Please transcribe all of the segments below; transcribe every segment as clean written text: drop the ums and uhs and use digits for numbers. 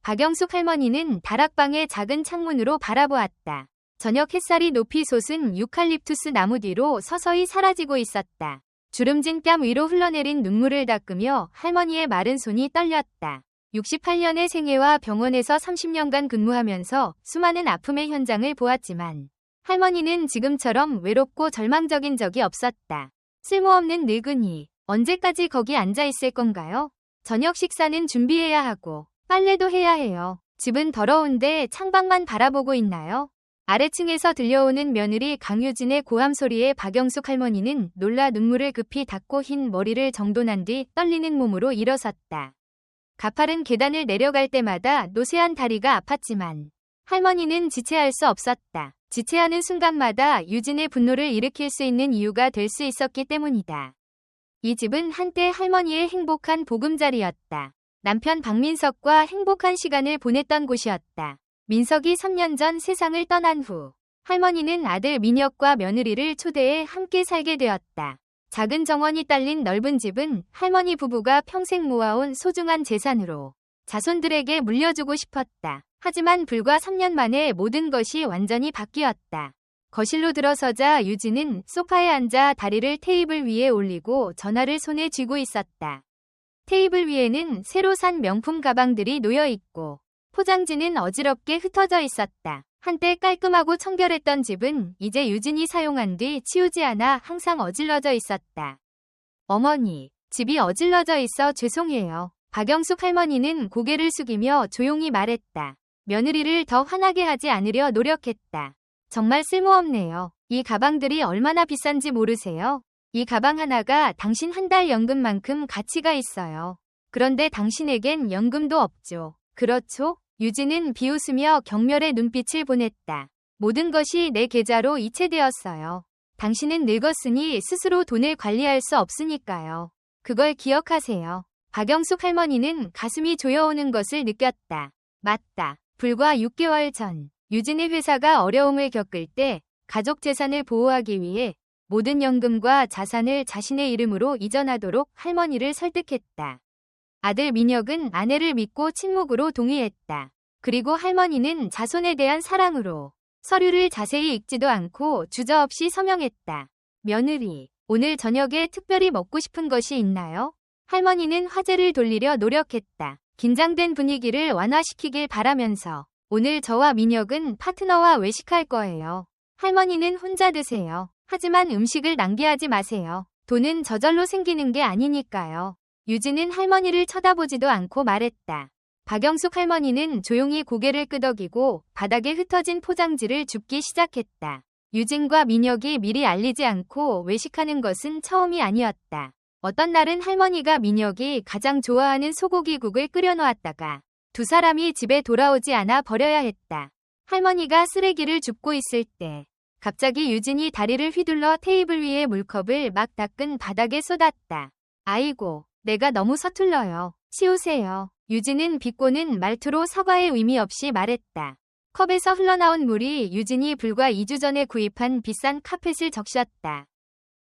박영숙 할머니는 다락방의 작은 창문으로 바라보았다. 저녁 햇살이 높이 솟은 유칼립투스 나무 뒤로 서서히 사라지고 있었다. 주름진 뺨 위로 흘러내린 눈물을 닦으며 할머니의 마른 손이 떨렸다. 68년의 생애와 병원에서 30년간 근무하면서 수많은 아픔의 현장을 보았지만 할머니는 지금처럼 외롭고 절망적인 적이 없었다. 쓸모없는 늙은이, 언제까지 거기 앉아 있을 건가요? 저녁 식사는 준비해야 하고 빨래도 해야 해요. 집은 더러운데 창밖만 바라보고 있나요? 아래층에서 들려오는 며느리 강유진의 고함 소리에 박영숙 할머니는 놀라 눈물을 급히 닦고 흰 머리를 정돈한 뒤 떨리는 몸으로 일어섰다. 가파른 계단을 내려갈 때마다 노쇠한 다리가 아팠지만 할머니는 지체할 수 없었다. 지체하는 순간마다 유진의 분노를 일으킬 수 있는 이유가 될 수 있었기 때문이다. 이 집은 한때 할머니의 행복한 보금자리였다. 남편 박민석과 행복한 시간을 보냈던 곳이었다. 민석이 3년 전 세상을 떠난 후 할머니는 아들 민혁과 며느리를 초대해 함께 살게 되었다. 작은 정원이 딸린 넓은 집은 할머니 부부가 평생 모아온 소중한 재산으로 자손들에게 물려주고 싶었다. 하지만 불과 3년 만에 모든 것이 완전히 바뀌었다. 거실로 들어서자 유진은 소파에 앉아 다리를 테이블 위에 올리고 전화를 손에 쥐고 있었다. 테이블 위에는 새로 산 명품 가방들이 놓여 있고 포장지는 어지럽게 흩어져 있었다. 한때 깔끔하고 청결했던 집은 이제 유진이 사용한 뒤 치우지 않아 항상 어질러져 있었다. 어머니, 집이 어질러져 있어 죄송해요. 박영숙 할머니는 고개를 숙이며 조용히 말했다. 며느리를 더 화나게 하지 않으려 노력했다. 정말 쓸모없네요. 이 가방들이 얼마나 비싼지 모르세요? 이 가방 하나가 당신 한 달 연금만큼 가치가 있어요. 그런데 당신에겐 연금도 없죠. 그렇죠? 유진은 비웃으며 경멸의 눈빛을 보냈다. 모든 것이 내 계좌로 이체되었어요. 당신은 늙었으니 스스로 돈을 관리할 수 없으니까요. 그걸 기억하세요. 박영숙 할머니는 가슴이 조여오는 것을 느꼈다. 맞다. 불과 6개월 전 유진의 회사가 어려움을 겪을 때 가족 재산을 보호하기 위해 모든 연금과 자산을 자신의 이름으로 이전하도록 할머니를 설득했다. 아들 민혁은 아내를 믿고 친묵으로 동의했다. 그리고 할머니는 자손에 대한 사랑으로 서류를 자세히 읽지도 않고 주저없이 서명했다. 며느리, 오늘 저녁에 특별히 먹고 싶은 것이 있나요? 할머니는 화제를 돌리려 노력했다. 긴장된 분위기를 완화시키길 바라면서 오늘 저와 민혁은 파트너와 외식할 거예요. 할머니는 혼자 드세요. 하지만 음식을 낭비하지 마세요. 돈은 저절로 생기는 게 아니니까요. 유진은 할머니를 쳐다보지도 않고 말했다. 박영숙 할머니는 조용히 고개를 끄덕이고 바닥에 흩어진 포장지를 줍기 시작했다. 유진과 민혁이 미리 알리지 않고 외식하는 것은 처음이 아니었다. 어떤 날은 할머니가 민혁이 가장 좋아하는 소고기국을 끓여놓았다가 두 사람이 집에 돌아오지 않아 버려야 했다. 할머니가 쓰레기를 줍고 있을 때 갑자기 유진이 다리를 휘둘러 테이블 위에 물컵을 막 닦은 바닥에 쏟았다. 아이고, 내가 너무 서툴러요. 치우세요. 유진은 비꼬는 말투로 사과의 의미 없이 말했다. 컵에서 흘러나온 물이 유진이 불과 2주 전에 구입한 비싼 카펫을 적셨다.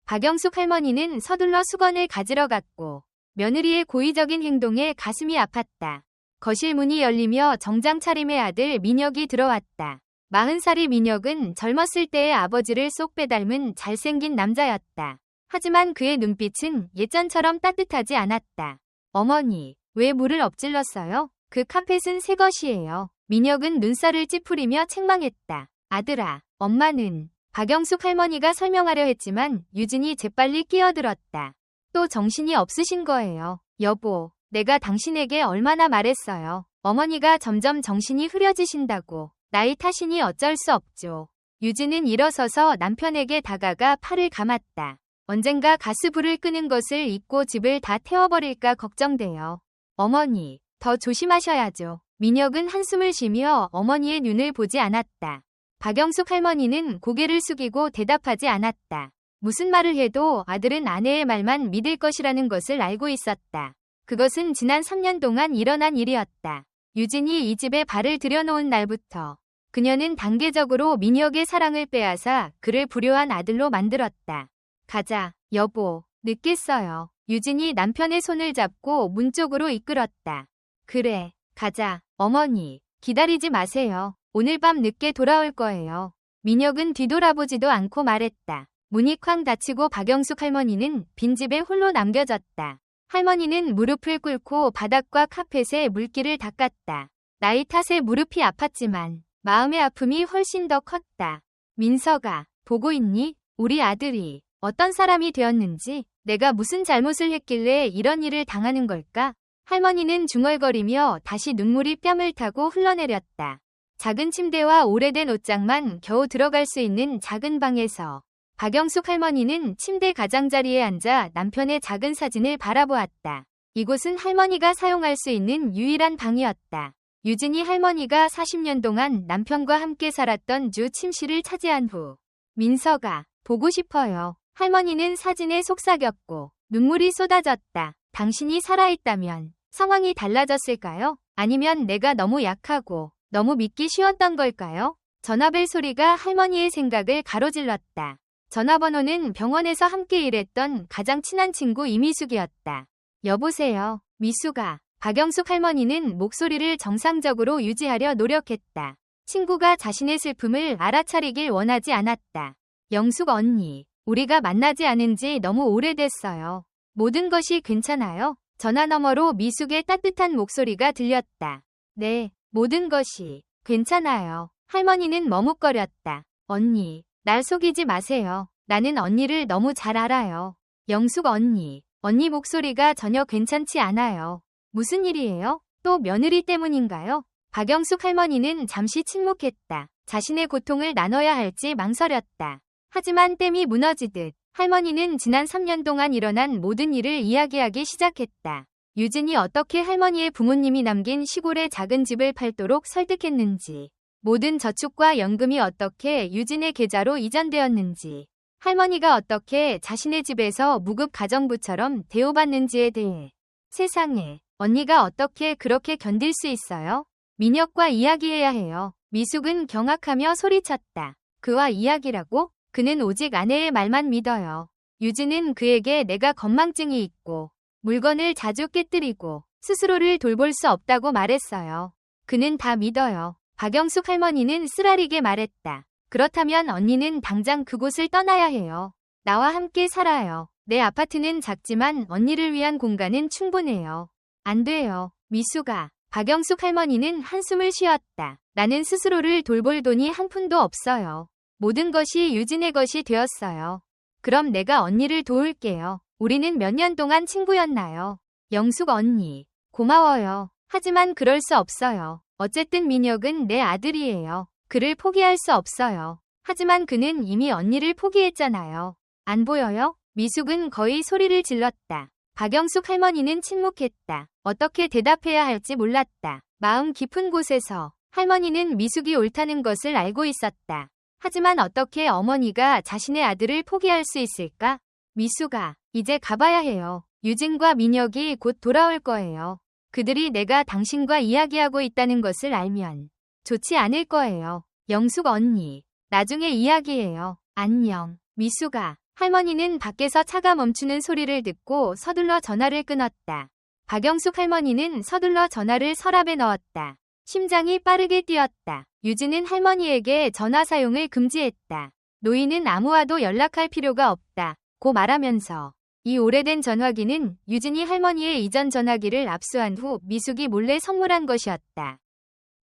박영숙 할머니는 서둘러 수건을 가지러 갔고 며느리의 고의적인 행동에 가슴이 아팠다. 거실 문이 열리며 정장 차림의 아들 민혁이 들어왔다. 40살의 민혁은 젊었을 때의 아버지를 쏙 빼닮은 잘생긴 남자였다. 하지만 그의 눈빛은 예전처럼 따뜻하지 않았다. 어머니, 왜 물을 엎질렀어요? 그 카펫은 새 것이에요. 민혁은 눈살을 찌푸리며 책망했다. 아들아, 엄마는... 박영숙 할머니가 설명하려 했지만 유진이 재빨리 끼어들었다. 또 정신이 없으신 거예요. 여보, 내가 당신에게 얼마나 말했어요. 어머니가 점점 정신이 흐려지신다고. 나이 탓이니 어쩔 수 없죠. 유진은 일어서서 남편에게 다가가 팔을 감았다. 언젠가 가스불을 끄는 것을 잊고 집을 다 태워버릴까 걱정돼요. 어머니, 더 조심하셔야죠. 민혁은 한숨을 쉬며 어머니의 눈을 보지 않았다. 박영숙 할머니는 고개를 숙이고 대답하지 않았다. 무슨 말을 해도 아들은 아내의 말만 믿을 것이라는 것을 알고 있었다. 그것은 지난 3년 동안 일어난 일이었다. 유진이 이 집에 발을 들여놓은 날부터 그녀는 단계적으로 민혁의 사랑을 빼앗아 그를 불효한 아들로 만들었다. 가자, 여보. 늦겠어요. 유진이 남편의 손을 잡고 문 쪽으로 이끌었다. 그래, 가자, 어머니. 기다리지 마세요. 오늘 밤 늦게 돌아올 거예요. 민혁은 뒤돌아보지도 않고 말했다. 문이 쾅 닫히고 박영숙 할머니는 빈집에 홀로 남겨졌다. 할머니는 무릎을 꿇고 바닥과 카펫에 물기를 닦았다. 나이 탓에 무릎이 아팠지만 마음의 아픔이 훨씬 더 컸다. 민서가, 보고 있니? 우리 아들이 어떤 사람이 되었는지, 내가 무슨 잘못을 했길래 이런 일을 당하는 걸까? 할머니는 중얼거리며 다시 눈물이 뺨을 타고 흘러내렸다. 작은 침대와 오래된 옷장만 겨우 들어갈 수 있는 작은 방에서 박영숙 할머니는 침대 가장자리에 앉아 남편의 작은 사진을 바라보았다. 이곳은 할머니가 사용할 수 있는 유일한 방이었다. 유진이 할머니가 40년 동안 남편과 함께 살았던 주 침실을 차지한 후 민서가 보고 싶어요. 할머니는 사진에 속삭였고 눈물이 쏟아졌다. 당신이 살아있다면 상황이 달라졌을까요? 아니면 내가 너무 약하고 너무 믿기 쉬웠던 걸까요? 전화벨 소리가 할머니의 생각을 가로질렀다. 전화번호는 병원에서 함께 일했던 가장 친한 친구 이미숙이었다. 여보세요, 미숙아. 박영숙 할머니는 목소리를 정상적으로 유지하려 노력했다. 친구가 자신의 슬픔을 알아차리길 원하지 않았다. 영숙 언니, 우리가 만나지 않은 지 너무 오래됐어요. 모든 것이 괜찮아요? 전화 너머로 미숙의 따뜻한 목소리가 들렸다. 네, 모든 것이 괜찮아요. 할머니는 머뭇거렸다. 언니, 날 속이지 마세요. 나는 언니를 너무 잘 알아요. 영숙 언니, 언니 목소리가 전혀 괜찮지 않아요. 무슨 일이에요? 또 며느리 때문인가요? 박영숙 할머니는 잠시 침묵했다. 자신의 고통을 나눠야 할지 망설였다. 하지만 댐이 무너지듯 할머니는 지난 3년 동안 일어난 모든 일을 이야기하기 시작했다. 유진이 어떻게 할머니의 부모님이 남긴 시골의 작은 집을 팔도록 설득했는지, 모든 저축과 연금이 어떻게 유진의 계좌로 이전되었는지, 할머니가 어떻게 자신의 집에서 무급 가정부처럼 대우받는지에 대해. 세상에, 언니가 어떻게 그렇게 견딜 수 있어요? 민혁과 이야기해야 해요. 미숙은 경악하며 소리쳤다. 그와 이야기라고? 그는 오직 아내의 말만 믿어요. 유진은 그에게 내가 건망증이 있고 물건을 자주 깨뜨리고 스스로를 돌볼 수 없다고 말했어요. 그는 다 믿어요. 박영숙 할머니는 쓰라리게 말했다. 그렇다면 언니는 당장 그곳을 떠나야 해요. 나와 함께 살아요. 내 아파트는 작지만 언니를 위한 공간은 충분해요. 안 돼요. 미숙아. 박영숙 할머니는 한숨을 쉬었다. 나는 스스로를 돌볼 돈이 한 푼도 없어요. 모든 것이 유진의 것이 되었어요. 그럼 내가 언니를 도울게요. 우리는 몇 년 동안 친구였나요? 영숙 언니, 고마워요. 하지만 그럴 수 없어요. 어쨌든 민혁은 내 아들이에요. 그를 포기할 수 없어요. 하지만 그는 이미 언니를 포기했잖아요. 안 보여요? 미숙은 거의 소리를 질렀다. 박영숙 할머니는 침묵했다. 어떻게 대답해야 할지 몰랐다. 마음 깊은 곳에서 할머니는 미숙이 옳다는 것을 알고 있었다. 하지만 어떻게 어머니가 자신의 아들을 포기할 수 있을까? 미숙아, 이제 가봐야 해요. 유진과 민혁이 곧 돌아올 거예요. 그들이 내가 당신과 이야기하고 있다는 것을 알면 좋지 않을 거예요. 영숙 언니, 나중에 이야기해요. 안녕. 미숙아. 할머니는 밖에서 차가 멈추는 소리를 듣고 서둘러 전화를 끊었다. 박영숙 할머니는 서둘러 전화를 서랍에 넣었다. 심장이 빠르게 뛰었다. 유진은 할머니에게 전화 사용을 금지했다. 노인은 아무와도 연락할 필요가 없다. 고 말하면서 이 오래된 전화기는 유진이 할머니의 이전 전화기를 압수한 후 미숙이 몰래 선물한 것이었다.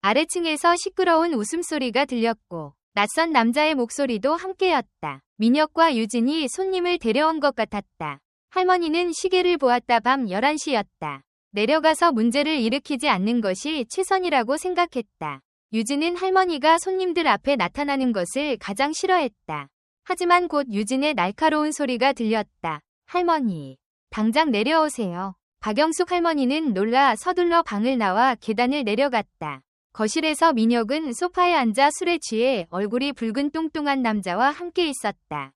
아래층에서 시끄러운 웃음소리가 들렸고 낯선 남자의 목소리도 함께였다. 민혁과 유진이 손님을 데려온 것 같았다. 할머니는 시계를 보았다. 밤 11시였다. 내려가서 문제를 일으키지 않는 것이 최선이라고 생각했다. 유진은 할머니가 손님들 앞에 나타나는 것을 가장 싫어했다. 하지만 곧 유진의 날카로운 소리가 들렸다. 할머니, 당장 내려오세요. 박영숙 할머니는 놀라 서둘러 방을 나와 계단을 내려갔다. 거실에서 민혁은 소파에 앉아 술에 취해 얼굴이 붉은 뚱뚱한 남자와 함께 있었다.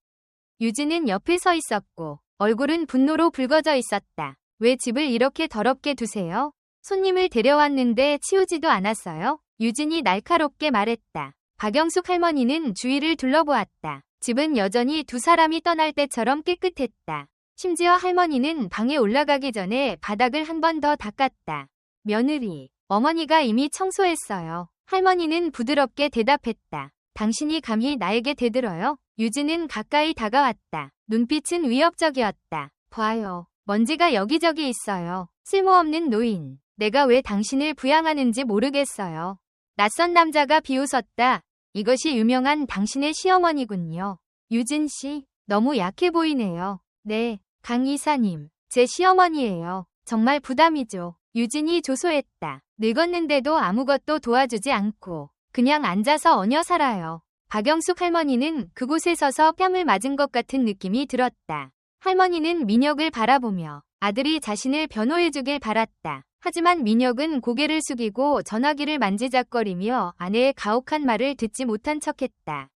유진은 옆에 서 있었고 얼굴은 분노로 붉어져 있었다. 왜 집을 이렇게 더럽게 두세요? 손님을 데려왔는데 치우지도 않았어요? 유진이 날카롭게 말했다. 박영숙 할머니는 주위를 둘러보았다. 집은 여전히 두 사람이 떠날 때처럼 깨끗했다. 심지어 할머니는 방에 올라가기 전에 바닥을 한 번 더 닦았다. 며느리, 어머니가 이미 청소했어요. 할머니는 부드럽게 대답했다. 당신이 감히 나에게 대들어요? 유진은 가까이 다가왔다. 눈빛은 위협적이었다. 봐요. 먼지가 여기저기 있어요. 쓸모없는 노인. 내가 왜 당신을 부양하는지 모르겠어요. 낯선 남자가 비웃었다. 이것이 유명한 당신의 시어머니군요. 유진 씨, 너무 약해 보이네요. 네, 강 이사님. 제 시어머니예요. 정말 부담이죠. 유진이 조소했다. 늙었는데도 아무것도 도와주지 않고 그냥 앉아서 얹어 살아요. 박영숙 할머니는 그곳에 서서 뺨을 맞은 것 같은 느낌이 들었다. 할머니는 민혁을 바라보며 아들이 자신을 변호해주길 바랐다. 하지만 민혁은 고개를 숙이고 전화기를 만지작거리며 아내의 가혹한 말을 듣지 못한 척했다.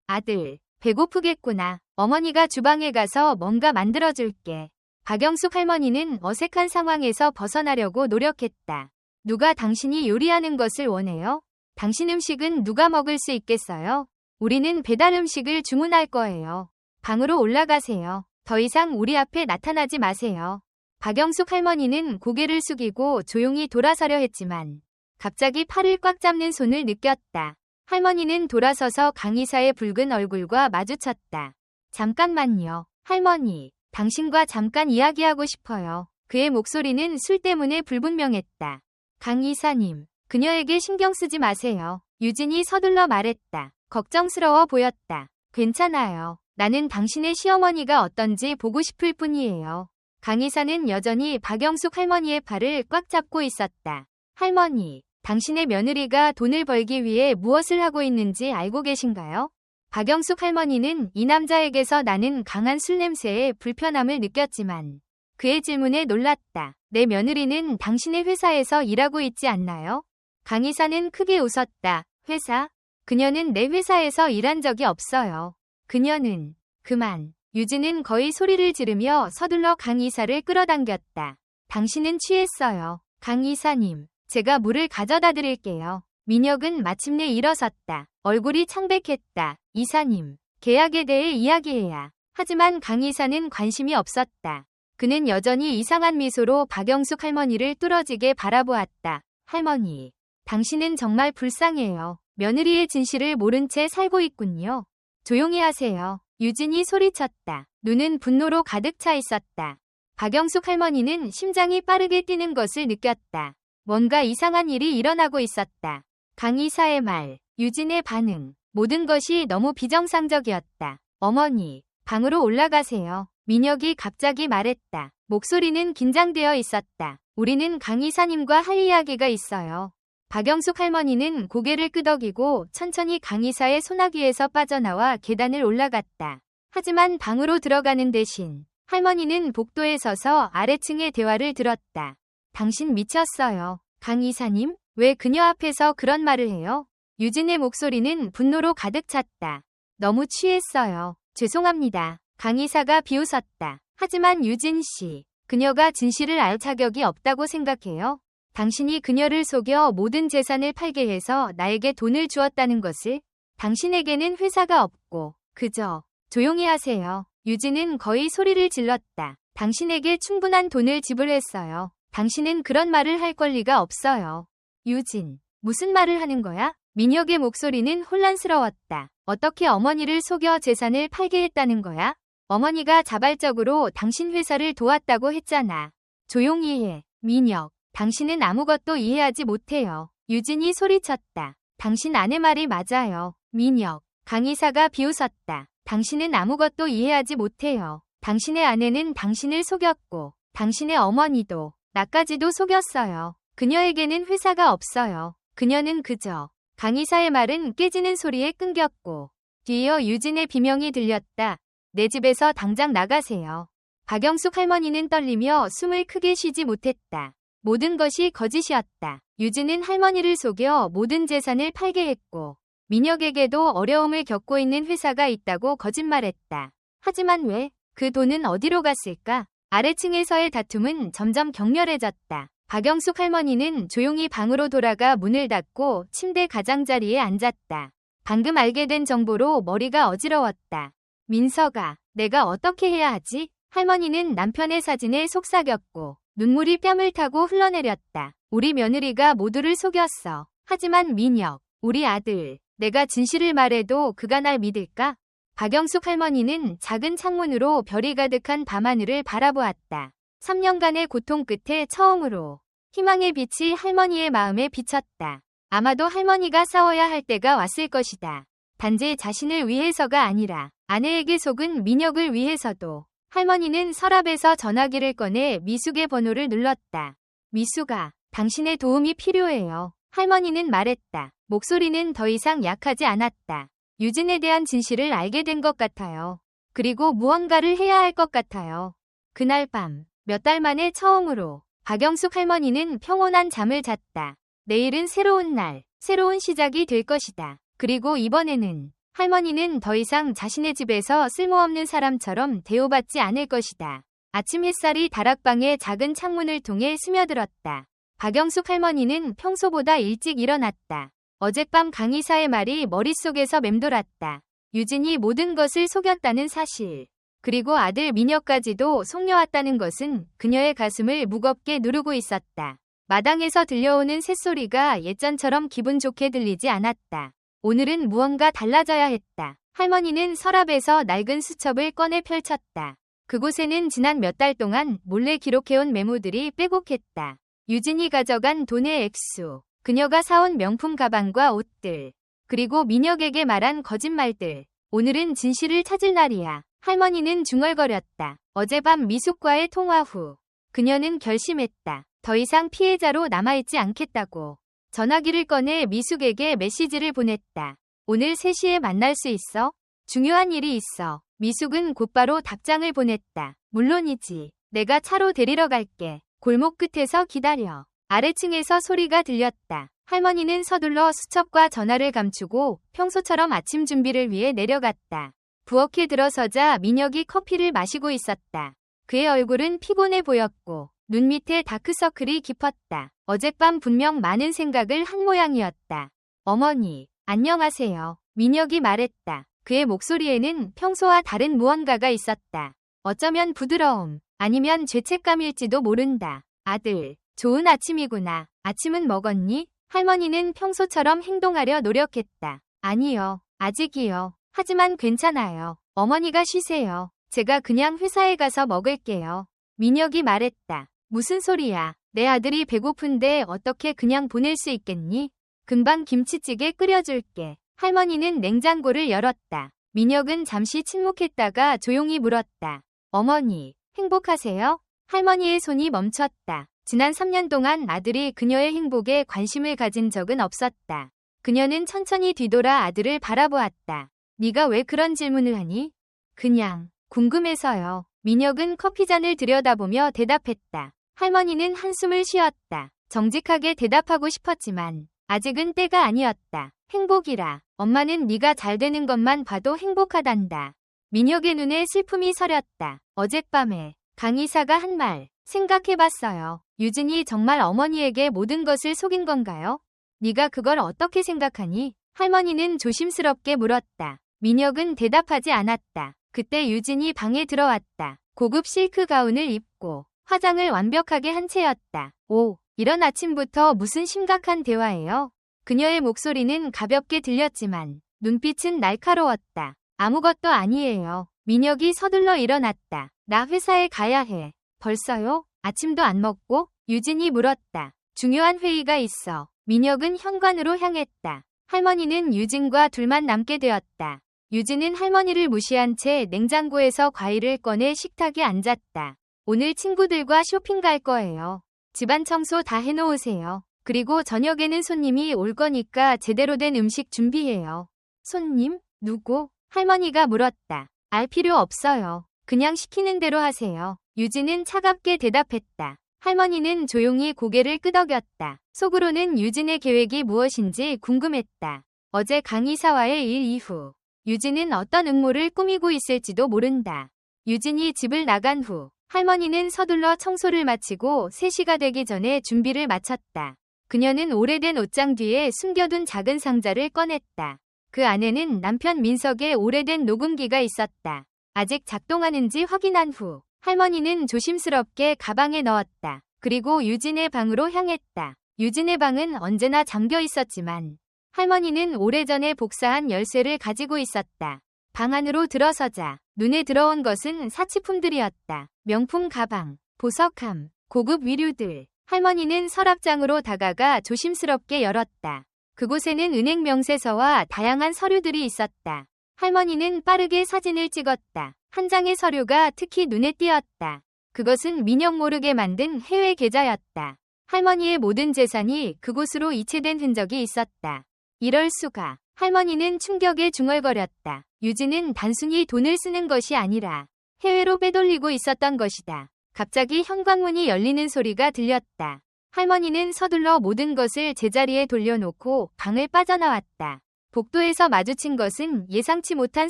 아들, 배고프겠구나. 어머니가 주방에 가서 뭔가 만들어줄게. 박영숙 할머니는 어색한 상황에서 벗어나려고 노력했다. 누가 당신이 요리하는 것을 원해요? 당신 음식은 누가 먹을 수 있겠어요? 우리는 배달 음식을 주문할 거예요. 방으로 올라가세요. 더 이상 우리 앞에 나타나지 마세요. 박영숙 할머니는 고개를 숙이고 조용히 돌아서려 했지만 갑자기 팔을 꽉 잡는 손을 느꼈다. 할머니는 돌아서서 강의사의 붉은 얼굴과 마주쳤다. 잠깐만요. 할머니, 당신과 잠깐 이야기하고 싶어요. 그의 목소리는 술 때문에 불분명했다. 강 이사님, 그녀에게 신경 쓰지 마세요. 유진이 서둘러 말했다. 걱정스러워 보였다. 괜찮아요. 나는 당신의 시어머니가 어떤지 보고 싶을 뿐이에요. 강 이사는 여전히 박영숙 할머니의 팔을 꽉 잡고 있었다. 할머니, 당신의 며느리가 돈을 벌기 위해 무엇을 하고 있는지 알고 계신가요? 박영숙 할머니는 이 남자에게서 나는 강한 술 냄새에 불편함을 느꼈지만 그의 질문에 놀랐다. 내 며느리는 당신의 회사에서 일하고 있지 않나요? 강 이사는 크게 웃었다. 회사? 그녀는 내 회사에서 일한 적이 없어요. 그녀는... 그만. 유진은 거의 소리를 지르며 서둘러 강 이사를 끌어당겼다. 당신은 취했어요. 강 이사님, 제가 물을 가져다 드릴게요. 민혁은 마침내 일어섰다. 얼굴이 창백했다. 이사님, 계약에 대해 이야기해야. 하지만 강 이사는 관심이 없었다. 그는 여전히 이상한 미소로 박영숙 할머니를 뚫어지게 바라보았다. 할머니, 당신은 정말 불쌍해요. 며느리의 진실을 모른 채 살고 있군요. 조용히 하세요. 유진이 소리쳤다. 눈은 분노로 가득 차 있었다. 박영숙 할머니는 심장이 빠르게 뛰는 것을 느꼈다. 뭔가 이상한 일이 일어나고 있었다. 강 이사의 말, 유진의 반응, 모든 것이 너무 비정상적이었다. 어머니, 방으로 올라가세요. 민혁이 갑자기 말했다. 목소리는 긴장되어 있었다. 우리는 강 이사님과 할 이야기가 있어요. 박영숙 할머니는 고개를 끄덕이고 천천히 강 이사의 소나기에서 빠져나와 계단을 올라갔다. 하지만 방으로 들어가는 대신 할머니는 복도에 서서 아래층의 대화를 들었다. 당신 미쳤어요. 강 이사님? 왜 그녀 앞에서 그런 말을 해요? 유진의 목소리는 분노로 가득 찼다. 너무 취했어요. 죄송합니다. 강 이사가 비웃었다. 하지만 유진 씨, 그녀가 진실을 알 자격이 없다고 생각해요? 당신이 그녀를 속여 모든 재산을 팔게 해서 나에게 돈을 주었다는 것을? 당신에게는 회사가 없고 그저 조용히 하세요. 유진은 거의 소리를 질렀다. 당신에게 충분한 돈을 지불했어요. 당신은 그런 말을 할 권리가 없어요. 유진, 무슨 말을 하는 거야? 민혁의 목소리는 혼란스러웠다. 어떻게 어머니를 속여 재산을 팔게 했다는 거야? 어머니가 자발적으로 당신 회사를 도왔다고 했잖아. 조용히 해, 민혁. 당신은 아무것도 이해하지 못해요. 유진이 소리쳤다. 당신 아내 말이 맞아요. 민혁. 강 이사가 비웃었다. 당신은 아무것도 이해하지 못해요. 당신의 아내는 당신을 속였고 당신의 어머니도 나까지도 속였어요. 그녀에게는 회사가 없어요. 그녀는 그저... 강 이사의 말은 깨지는 소리에 끊겼고 뒤이어 유진의 비명이 들렸다. 내 집에서 당장 나가세요. 박영숙 할머니는 떨리며 숨을 크게 쉬지 못했다. 모든 것이 거짓이었다. 유진은 할머니를 속여 모든 재산을 팔게 했고 민혁에게도 어려움을 겪고 있는 회사가 있다고 거짓말했다. 하지만 왜? 그 돈은 어디로 갔을까? 아래층에서의 다툼은 점점 격렬해졌다. 박영숙 할머니는 조용히 방으로 돌아가 문을 닫고 침대 가장자리에 앉았다. 방금 알게 된 정보로 머리가 어지러웠다. 민서가, 내가 어떻게 해야 하지? 할머니는 남편의 사진에 속삭였고 눈물이 뺨을 타고 흘러내렸다. 우리 며느리가 모두를 속였어. 하지만 민혁, 우리 아들, 내가 진실을 말해도 그가 날 믿을까? 박영숙 할머니는 작은 창문으로 별이 가득한 밤하늘을 바라보았다. 3년간의 고통 끝에 처음으로 희망의 빛이 할머니의 마음에 비쳤다. 아마도 할머니가 싸워야 할 때가 왔을 것이다. 단지 자신을 위해서가 아니라 아내에게 속은 민혁을 위해서도. 할머니는 서랍에서 전화기를 꺼내 미숙의 번호를 눌렀다. 미숙아, 당신의 도움이 필요해요. 할머니는 말했다. 목소리는 더 이상 약하지 않았다. 유진에 대한 진실을 알게 된 것 같아요. 그리고 무언가를 해야 할 것 같아요. 그날 밤, 몇 달 만에 처음으로 박영숙 할머니는 평온한 잠을 잤다. 내일은 새로운 날, 새로운 시작이 될 것이다. 그리고 이번에는 할머니는 더 이상 자신의 집에서 쓸모없는 사람처럼 대우받지 않을 것이다. 아침 햇살이 다락방의 작은 창문을 통해 스며들었다. 박영숙 할머니는 평소보다 일찍 일어났다. 어젯밤 강의사의 말이 머릿속에서 맴돌았다. 유진이 모든 것을 속였다는 사실. 그리고 아들 민혁까지도 속여왔다는 것은 그녀의 가슴을 무겁게 누르고 있었다. 마당에서 들려오는 새소리가 예전처럼 기분 좋게 들리지 않았다. 오늘은 무언가 달라져야 했다. 할머니는 서랍에서 낡은 수첩을 꺼내 펼쳤다. 그곳에는 지난 몇 달 동안 몰래 기록해온 메모들이 빼곡했다. 유진이 가져간 돈의 액수, 그녀가 사온 명품 가방과 옷들, 그리고 민혁에게 말한 거짓말들. 오늘은 진실을 찾을 날이야. 할머니는 중얼거렸다. 어젯밤 미숙과의 통화 후 그녀는 결심했다. 더 이상 피해자로 남아있지 않겠다고. 전화기를 꺼내 미숙에게 메시지를 보냈다. 오늘 3시에 만날 수 있어? 중요한 일이 있어. 미숙은 곧바로 답장을 보냈다. 물론이지. 내가 차로 데리러 갈게. 골목 끝에서 기다려. 아래층에서 소리가 들렸다. 할머니는 서둘러 수첩과 전화를 감추고 평소처럼 아침 준비를 위해 내려갔다. 부엌에 들어서자 민혁이 커피를 마시고 있었다. 그의 얼굴은 피곤해 보였고 눈 밑에 다크서클이 깊었다. 어젯밤 분명 많은 생각을 한 모양이었다. 어머니, 안녕하세요. 민혁이 말했다. 그의 목소리에는 평소와 다른 무언가가 있었다. 어쩌면 부드러움, 아니면 죄책감일지도 모른다. 아들, 좋은 아침이구나. 아침은 먹었니? 할머니는 평소처럼 행동하려 노력했다. 아니요, 아직이요. 하지만 괜찮아요. 어머니가 쉬세요. 제가 그냥 회사에 가서 먹을게요. 민혁이 말했다. 무슨 소리야. 내 아들이 배고픈데 어떻게 그냥 보낼 수 있겠니? 금방 김치찌개 끓여줄게. 할머니는 냉장고를 열었다. 민혁은 잠시 침묵했다가 조용히 물었다. 어머니, 행복하세요? 할머니의 손이 멈췄다. 지난 3년 동안 아들이 그녀의 행복에 관심을 가진 적은 없었다. 그녀는 천천히 뒤돌아 아들을 바라보았다. 네가 왜 그런 질문을 하니? 그냥 궁금해서요. 민혁은 커피잔을 들여다보며 대답했다. 할머니는 한숨을 쉬었다. 정직하게 대답하고 싶었지만 아직은 때가 아니었다. 행복이라. 엄마는 네가 잘 되는 것만 봐도 행복하단다. 민혁의 눈에 슬픔이 서렸다. 어젯밤에 강의사가 한 말 생각해봤어요. 유진이 정말 어머니에게 모든 것을 속인 건가요? 네가 그걸 어떻게 생각하니? 할머니는 조심스럽게 물었다. 민혁은 대답하지 않았다. 그때 유진이 방에 들어왔다. 고급 실크 가운을 입고 화장을 완벽하게 한 채였다. 오, 이런 아침부터 무슨 심각한 대화예요? 그녀의 목소리는 가볍게 들렸지만 눈빛은 날카로웠다. 아무것도 아니에요. 민혁이 서둘러 일어났다. 나 회사에 가야 해. 벌써요? 아침도 안 먹고? 유진이 물었다. 중요한 회의가 있어. 민혁은 현관으로 향했다. 할머니는 유진과 둘만 남게 되었다. 유진은 할머니를 무시한 채 냉장고에서 과일을 꺼내 식탁에 앉았다. 오늘 친구들과 쇼핑 갈 거예요. 집안 청소 다 해놓으세요. 그리고 저녁에는 손님이 올 거니까 제대로 된 음식 준비해요. 손님? 누구? 할머니가 물었다. 알 필요 없어요. 그냥 시키는 대로 하세요. 유진은 차갑게 대답했다. 할머니는 조용히 고개를 끄덕였다. 속으로는 유진의 계획이 무엇인지 궁금했다. 어제 강의사와의 일 이후 유진은 어떤 음모를 꾸미고 있을지도 모른다. 유진이 집을 나간 후 할머니는 서둘러 청소를 마치고 3시가 되기 전에 준비를 마쳤다. 그녀는 오래된 옷장 뒤에 숨겨둔 작은 상자를 꺼냈다. 그 안에는 남편 민석의 오래된 녹음기가 있었다. 아직 작동하는지 확인한 후 할머니는 조심스럽게 가방에 넣었다. 그리고 유진의 방으로 향했다. 유진의 방은 언제나 잠겨 있었지만 할머니는 오래전에 복사한 열쇠를 가지고 있었다. 방 안으로 들어서자 눈에 들어온 것은 사치품들이었다. 명품 가방, 보석함, 고급 위류들. 할머니는 서랍장으로 다가가 조심스럽게 열었다. 그곳에는 은행 명세서와 다양한 서류들이 있었다. 할머니는 빠르게 사진을 찍었다. 한 장의 서류가 특히 눈에 띄었다. 그것은 민영 모르게 만든 해외 계좌였다. 할머니의 모든 재산이 그곳으로 이체된 흔적이 있었다. 이럴 수가. 할머니는 충격에 중얼거렸다. 유진은 단순히 돈을 쓰는 것이 아니라 해외로 빼돌리고 있었던 것이다. 갑자기 현관문이 열리는 소리가 들렸다. 할머니는 서둘러 모든 것을 제자리에 돌려놓고 방을 빠져나왔다. 복도에서 마주친 것은 예상치 못한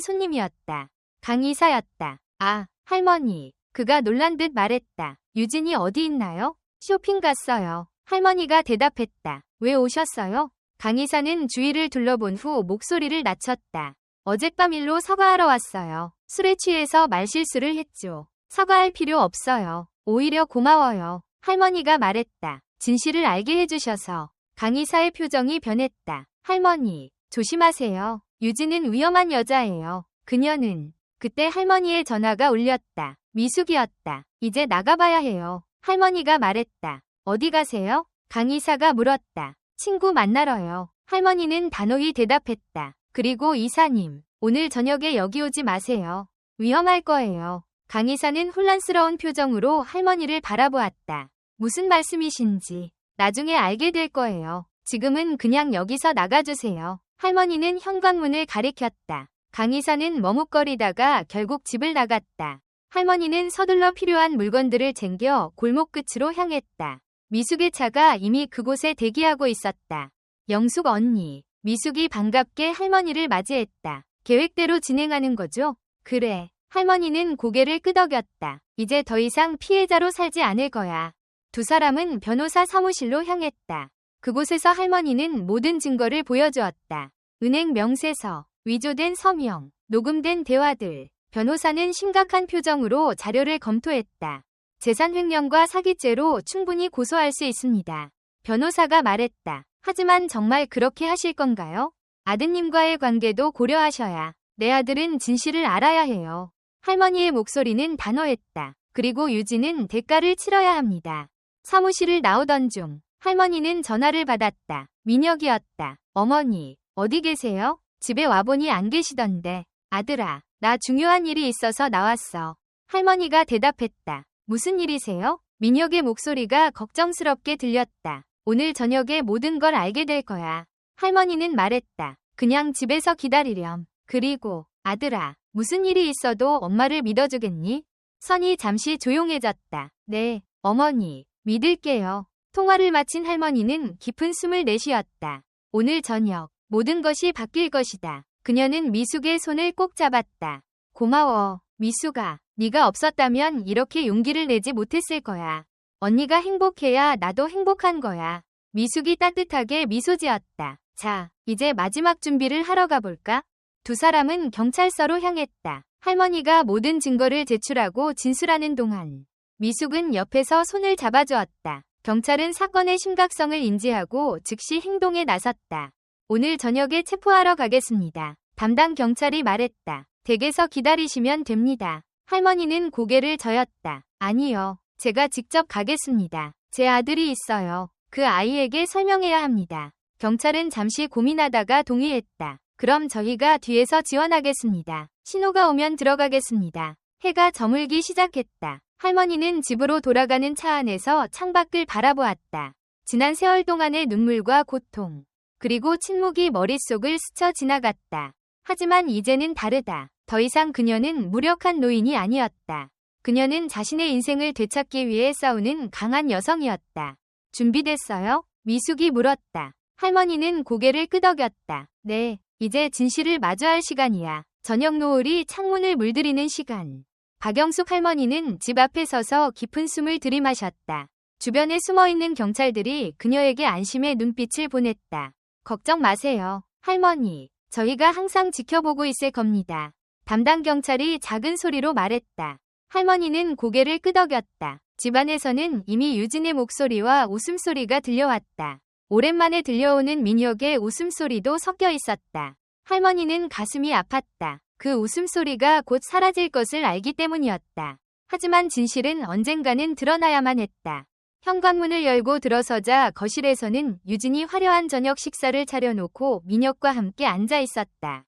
손님이었다. 강 이사였다. 아, 할머니. 그가 놀란 듯 말했다. 유진이 어디 있나요? 쇼핑 갔어요. 할머니가 대답했다. 왜 오셨어요? 강 이사는 주위를 둘러본 후 목소리를 낮췄다. 어젯밤 일로 사과하러 왔어요. 술에 취해서 말실수를 했죠. 사과할 필요 없어요. 오히려 고마워요. 할머니가 말했다. 진실을 알게 해주셔서. 강 이사의 표정이 변했다. 할머니, 조심하세요. 유진은 위험한 여자예요. 그녀는. 그때 할머니의 전화가 울렸다. 미숙이었다. 이제 나가봐야 해요. 할머니가 말했다. 어디 가세요? 강 이사가 물었다. 친구 만나러요. 할머니는 단호히 대답했다. 그리고 이사님, 오늘 저녁에 여기 오지 마세요. 위험할 거예요. 강 이사는 혼란스러운 표정으로 할머니를 바라보았다. 무슨 말씀이신지 나중에 알게 될 거예요. 지금은 그냥 여기서 나가주세요. 할머니는 현관문을 가리켰다. 강 이사는 머뭇거리다가 결국 집을 나갔다. 할머니는 서둘러 필요한 물건들을 챙겨 골목 끝으로 향했다. 미숙의 차가 이미 그곳에 대기하고 있었다. 영숙 언니. 미숙이 반갑게 할머니를 맞이했다. 계획대로 진행하는 거죠? 그래. 할머니는 고개를 끄덕였다. 이제 더 이상 피해자로 살지 않을 거야. 두 사람은 변호사 사무실로 향했다. 그곳에서 할머니는 모든 증거를 보여주었다. 은행 명세서, 위조된 서명, 녹음된 대화들. 변호사는 심각한 표정으로 자료를 검토했다. 재산 횡령과 사기죄로 충분히 고소할 수 있습니다. 변호사가 말했다. 하지만 정말 그렇게 하실 건가요? 아드님과의 관계도 고려하셔야. 내 아들은 진실을 알아야 해요. 할머니의 목소리는 단호했다. 그리고 유진은 대가를 치러야 합니다. 사무실을 나오던 중 할머니는 전화를 받았다. 민혁이었다. 어머니, 어디 계세요? 집에 와보니 안 계시던데. 아들아, 나 중요한 일이 있어서 나왔어. 할머니가 대답했다. 무슨 일이세요? 민혁의 목소리가 걱정스럽게 들렸다. 오늘 저녁에 모든 걸 알게 될 거야. 할머니는 말했다. 그냥 집에서 기다리렴. 그리고 아들아, 무슨 일이 있어도 엄마를 믿어주겠니? 선이 잠시 조용해졌다. 네, 어머니, 믿을게요. 통화를 마친 할머니는 깊은 숨을 내쉬었다. 오늘 저녁 모든 것이 바뀔 것이다. 그녀는 미숙의 손을 꼭 잡았다. 고마워, 미숙아. 네가 없었다면 이렇게 용기를 내지 못했을 거야. 언니가 행복해야 나도 행복한 거야. 미숙이 따뜻하게 미소 지었다. 자, 이제 마지막 준비를 하러 가볼까? 두 사람은 경찰서로 향했다. 할머니가 모든 증거를 제출하고 진술하는 동안 미숙은 옆에서 손을 잡아주었다. 경찰은 사건의 심각성을 인지하고 즉시 행동에 나섰다. 오늘 저녁에 체포하러 가겠습니다. 담당 경찰이 말했다. 댁에서 기다리시면 됩니다. 할머니는 고개를 저었다. 아니요. 제가 직접 가겠습니다. 제 아들이 있어요. 그 아이에게 설명해야 합니다. 경찰은 잠시 고민하다가 동의했다. 그럼 저희가 뒤에서 지원하겠습니다. 신호가 오면 들어가겠습니다. 해가 저물기 시작했다. 할머니는 집으로 돌아가는 차 안에서 창밖을 바라보았다. 지난 세월 동안의 눈물과 고통, 그리고 침묵이 머릿속을 스쳐 지나갔다. 하지만 이제는 다르다. 더 이상 그녀는 무력한 노인이 아니었다. 그녀는 자신의 인생을 되찾기 위해 싸우는 강한 여성이었다. 준비됐어요? 미숙이 물었다. 할머니는 고개를 끄덕였다. 네, 이제 진실을 마주할 시간이야. 저녁 노을이 창문을 물들이는 시간. 박영숙 할머니는 집 앞에 서서 깊은 숨을 들이마셨다. 주변에 숨어있는 경찰들이 그녀에게 안심의 눈빛을 보냈다. 걱정 마세요, 할머니. 저희가 항상 지켜보고 있을 겁니다. 담당 경찰이 작은 소리로 말했다. 할머니는 고개를 끄덕였다. 집안에서는 이미 유진의 목소리와 웃음소리가 들려왔다. 오랜만에 들려오는 민혁의 웃음소리도 섞여 있었다. 할머니는 가슴이 아팠다. 그 웃음소리가 곧 사라질 것을 알기 때문이었다. 하지만 진실은 언젠가는 드러나야만 했다. 현관문을 열고 들어서자 거실에서는 유진이 화려한 저녁 식사를 차려놓고 민혁과 함께 앉아 있었다.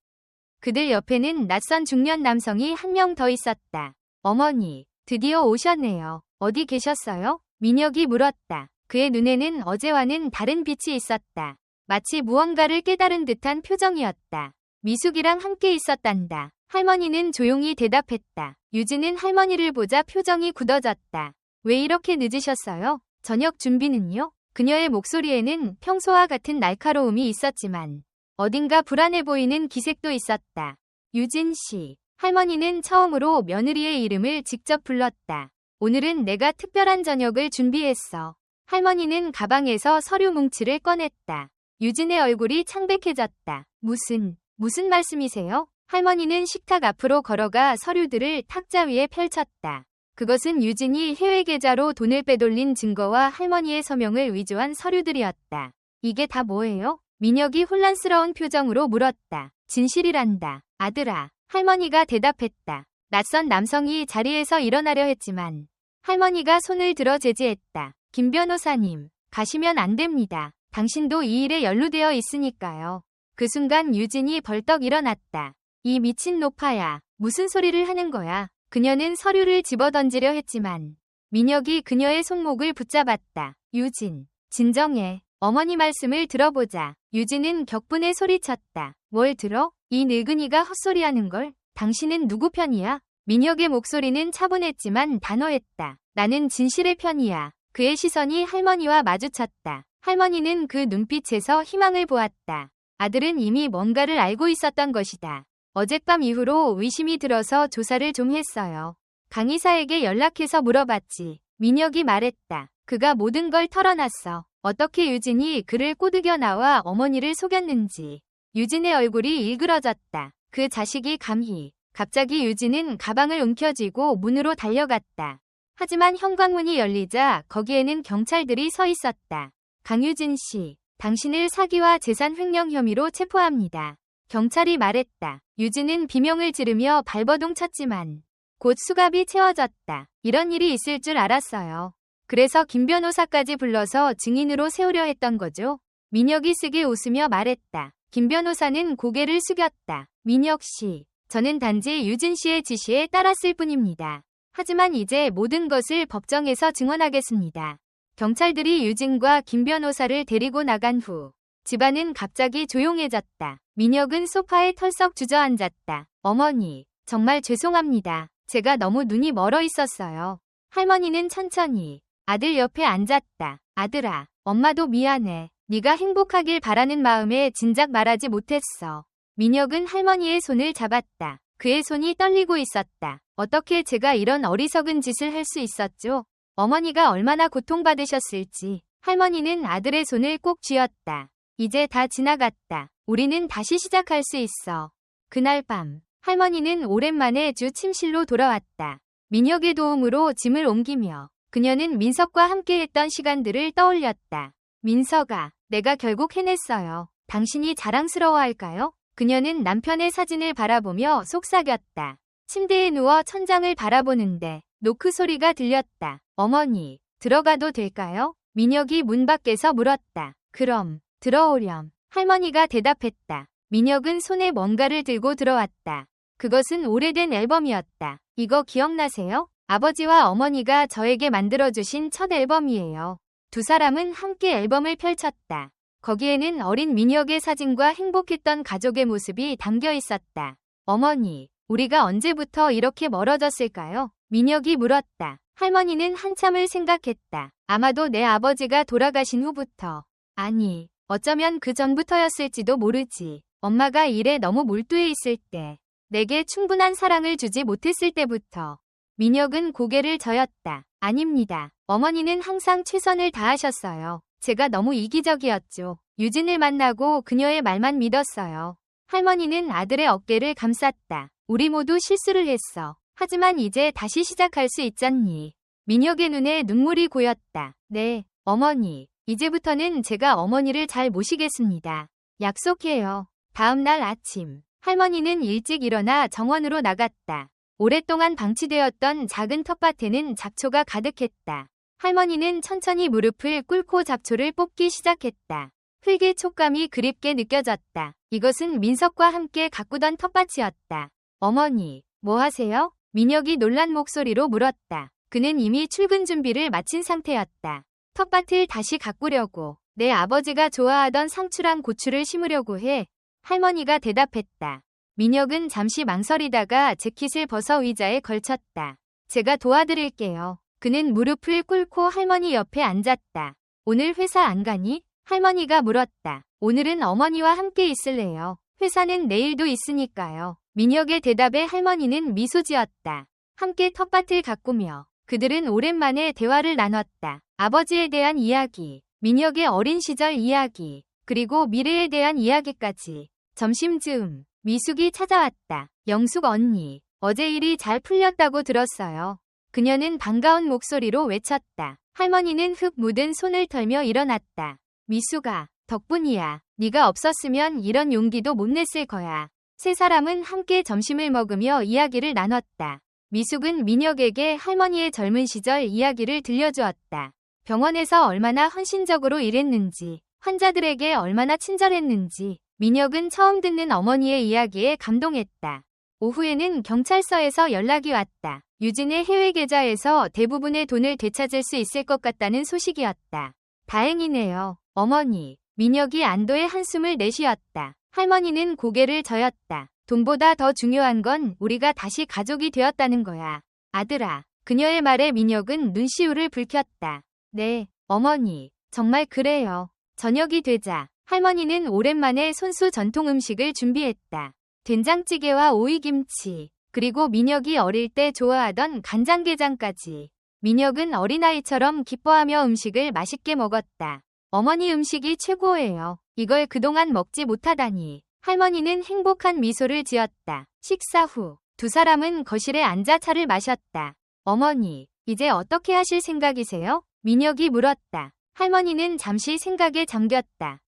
그들 옆에는 낯선 중년 남성이 한 명 더 있었다. 어머니, 드디어 오셨네요. 어디 계셨어요? 민혁이 물었다. 그의 눈에는 어제와는 다른 빛이 있었다. 마치 무언가를 깨달은 듯한 표정이었다. 미숙이랑 함께 있었단다. 할머니는 조용히 대답했다. 유진은 할머니를 보자 표정이 굳어졌다. 왜 이렇게 늦으셨어요? 저녁 준비는요? 그녀의 목소리에는 평소와 같은 날카로움이 있었지만 어딘가 불안해 보이는 기색도 있었다. 유진 씨. 할머니는 처음으로 며느리의 이름을 직접 불렀다. 오늘은 내가 특별한 저녁을 준비했어. 할머니는 가방에서 서류 뭉치를 꺼냈다. 유진의 얼굴이 창백해졌다. 무슨 말씀이세요? 할머니는 식탁 앞으로 걸어가 서류들을 탁자 위에 펼쳤다. 그것은 유진이 해외 계좌로 돈을 빼돌린 증거와 할머니의 서명을 위조한 서류들이었다. 이게 다 뭐예요? 민혁이 혼란스러운 표정으로 물었다. 진실이란다. 아들아. 할머니가 대답했다. 낯선 남성이 자리에서 일어나려 했지만 할머니가 손을 들어 제지했다. 김 변호사님, 가시면 안 됩니다. 당신도 이 일에 연루되어 있으니까요. 그 순간 유진이 벌떡 일어났다. 이 미친 노파야. 무슨 소리를 하는 거야? 그녀는 서류를 집어던지려 했지만 민혁이 그녀의 손목을 붙잡았다. 유진, 진정해. 어머니 말씀을 들어보자. 유진은 격분에 소리쳤다. 뭘 들어? 이 늙은이가 헛소리하는 걸? 당신은 누구 편이야? 민혁의 목소리는 차분했지만 단호했다. 나는 진실의 편이야. 그의 시선이 할머니와 마주쳤다. 할머니는 그 눈빛에서 희망을 보았다. 아들은 이미 뭔가를 알고 있었던 것이다. 어젯밤 이후로 의심이 들어서 조사를 좀 했어요. 강의사에게 연락해서 물어봤지. 민혁이 말했다. 그가 모든 걸 털어놨어. 어떻게 유진이 그를 꼬드겨 나와 어머니를 속였는지. 유진의 얼굴이 일그러졌다. 그 자식이 감히. 갑자기 유진은 가방을 움켜쥐고 문으로 달려갔다. 하지만 현관문이 열리자 거기에는 경찰들이 서 있었다. 강유진 씨, 당신을 사기와 재산 횡령 혐의로 체포합니다. 경찰이 말했다. 유진은 비명을 지르며 발버둥 쳤지만 곧 수갑이 채워졌다. 이런 일이 있을 줄 알았어요. 그래서 김 변호사까지 불러서 증인으로 세우려 했던 거죠. 민혁이 쓰게 웃으며 말했다. 김 변호사는 고개를 숙였다. 민혁 씨, 저는 단지 유진 씨의 지시에 따랐을 뿐입니다. 하지만 이제 모든 것을 법정에서 증언하겠습니다. 경찰들이 유진과 김 변호사를 데리고 나간 후 집안은 갑자기 조용해졌다. 민혁은 소파에 털썩 주저앉았다. 어머니, 정말 죄송합니다. 제가 너무 눈이 멀어 있었어요. 할머니는 천천히 아들 옆에 앉았다. 아들아, 엄마도 미안해. 네가 행복하길 바라는 마음에 진작 말하지 못했어. 민혁은 할머니의 손을 잡았다. 그의 손이 떨리고 있었다. 어떻게 제가 이런 어리석은 짓을 할 수 있었죠? 어머니가 얼마나 고통받으셨을지. 할머니는 아들의 손을 꼭 쥐었다. 이제 다 지나갔다. 우리는 다시 시작할 수 있어. 그날 밤, 할머니는 오랜만에 주 침실로 돌아왔다. 민혁의 도움으로 짐을 옮기며 그녀는 민석과 함께했던 시간들을 떠올렸다. 민석아, 내가 결국 해냈어요. 당신이 자랑스러워할까요? 그녀는 남편의 사진을 바라보며 속삭였다. 침대에 누워 천장을 바라보는데 노크 소리가 들렸다. 어머니, 들어가도 될까요? 민혁이 문 밖에서 물었다. 그럼, 들어오렴. 할머니가 대답했다. 민혁은 손에 뭔가를 들고 들어왔다. 그것은 오래된 앨범이었다. 이거 기억나세요? 아버지와 어머니가 저에게 만들어주신 첫 앨범이에요. 두 사람은 함께 앨범을 펼쳤다. 거기에는 어린 민혁의 사진과 행복했던 가족의 모습이 담겨 있었다. 어머니, 우리가 언제부터 이렇게 멀어졌을까요? 민혁이 물었다. 할머니는 한참을 생각했다. 아마도 내 아버지가 돌아가신 후부터. 아니, 어쩌면 그 전부터였을지도 모르지. 엄마가 일에 너무 몰두해 있을 때. 내게 충분한 사랑을 주지 못했을 때부터. 민혁은 고개를 저었다. 아닙니다. 어머니는 항상 최선을 다하셨어요. 제가 너무 이기적이었죠. 유진을 만나고 그녀의 말만 믿었어요. 할머니는 아들의 어깨를 감쌌다. 우리 모두 실수를 했어. 하지만 이제 다시 시작할 수 있잖니. 민혁의 눈에 눈물이 고였다. 네, 어머니. 이제부터는 제가 어머니를 잘 모시겠습니다. 약속해요. 다음 날 아침, 할머니는 일찍 일어나 정원으로 나갔다. 오랫동안 방치되었던 작은 텃밭에는 잡초가 가득했다. 할머니는 천천히 무릎을 꿇고 잡초를 뽑기 시작했다. 흙의 촉감이 그립게 느껴졌다. 이것은 민석과 함께 가꾸던 텃밭이었다. 어머니, 뭐 하세요? 민혁이 놀란 목소리로 물었다. 그는 이미 출근 준비를 마친 상태였다. 텃밭을 다시 가꾸려고. 내 아버지가 좋아하던 상추랑 고추를 심으려고 해. 할머니가 대답했다. 민혁은 잠시 망설이다가 재킷을 벗어 의자에 걸쳤다. 제가 도와드릴게요. 그는 무릎을 꿇고 할머니 옆에 앉았다. 오늘 회사 안 가니? 할머니가 물었다. 오늘은 어머니와 함께 있을래요. 회사는 내일도 있으니까요. 민혁의 대답에 할머니는 미소 지었다. 함께 텃밭을 가꾸며 그들은 오랜만에 대화를 나눴다. 아버지에 대한 이야기, 민혁의 어린 시절 이야기, 그리고 미래에 대한 이야기까지. 점심쯤 미숙이 찾아왔다. 영숙 언니, 어제 일이 잘 풀렸다고 들었어요. 그녀는 반가운 목소리로 외쳤다. 할머니는 흙 묻은 손을 털며 일어났다. 미숙아, 덕분이야. 네가 없었으면 이런 용기도 못 냈을 거야. 세 사람은 함께 점심을 먹으며 이야기를 나눴다. 미숙은 민혁에게 할머니의 젊은 시절 이야기를 들려주었다. 병원에서 얼마나 헌신적으로 일했는지, 환자들에게 얼마나 친절했는지. 민혁은 처음 듣는 어머니의 이야기에 감동했다. 오후에는 경찰서에서 연락이 왔다. 유진의 해외 계좌에서 대부분의 돈을 되찾을 수 있을 것 같다는 소식이었다. 다행이네요, 어머니. 민혁이 안도의 한숨을 내쉬었다. 할머니는 고개를 저었다. 돈보다 더 중요한 건 우리가 다시 가족이 되었다는 거야. 아들아. 그녀의 말에 민혁은 눈시울을 붉혔다. 네, 어머니. 정말 그래요. 저녁이 되자 할머니는 오랜만에 손수 전통 음식을 준비했다. 된장찌개와 오이김치, 그리고 민혁이 어릴 때 좋아하던 간장게장까지. 민혁은 어린아이처럼 기뻐하며 음식을 맛있게 먹었다. 어머니 음식이 최고예요. 이걸 그동안 먹지 못하다니. 할머니는 행복한 미소를 지었다. 식사 후 두 사람은 거실에 앉아 차를 마셨다. 어머니, 이제 어떻게 하실 생각이세요? 민혁이 물었다. 할머니는 잠시 생각에 잠겼다.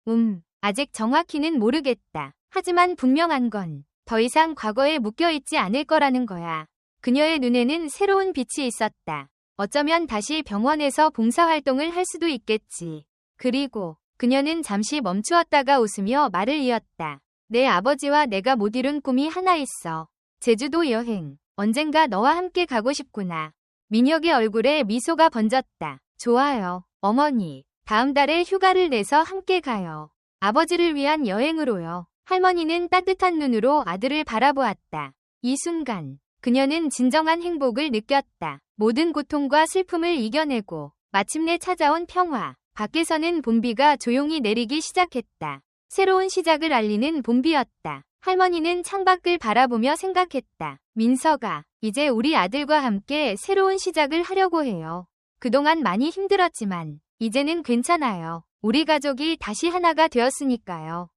아직 정확히는 모르겠다. 하지만 분명한 건 더 이상 과거에 묶여있지 않을 거라는 거야. 그녀의 눈에는 새로운 빛이 있었다. 어쩌면 다시 병원에서 봉사활동을 할 수도 있겠지. 그리고 그녀는 잠시 멈추었다가 웃으며 말을 이었다. 내 아버지와 내가 못 이룬 꿈이 하나 있어. 제주도 여행. 언젠가 너와 함께 가고 싶구나. 민혁의 얼굴에 미소가 번졌다. 좋아요, 어머니. 다음 달에 휴가를 내서 함께 가요. 아버지를 위한 여행으로요. 할머니는 따뜻한 눈으로 아들을 바라보았다. 이 순간 그녀는 진정한 행복을 느꼈다. 모든 고통과 슬픔을 이겨내고 마침내 찾아온 평화. 밖에서는 봄비가 조용히 내리기 시작했다. 새로운 시작을 알리는 봄비였다. 할머니는 창밖을 바라보며 생각했다. 민석아, 이제 우리 아들과 함께 새로운 시작을 하려고 해요. 그동안 많이 힘들었지만 이제는 괜찮아요. 우리 가족이 다시 하나가 되었으니까요.